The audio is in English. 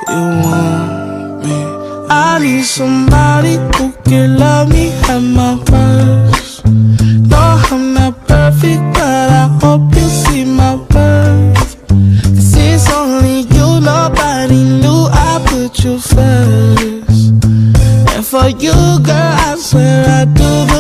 You want me? I need somebody who can love me at my worst. No, I'm not perfect, but I hope you see my worth. 'Cause it's only you, nobody knew I put you first. And for you, girl, I swear I do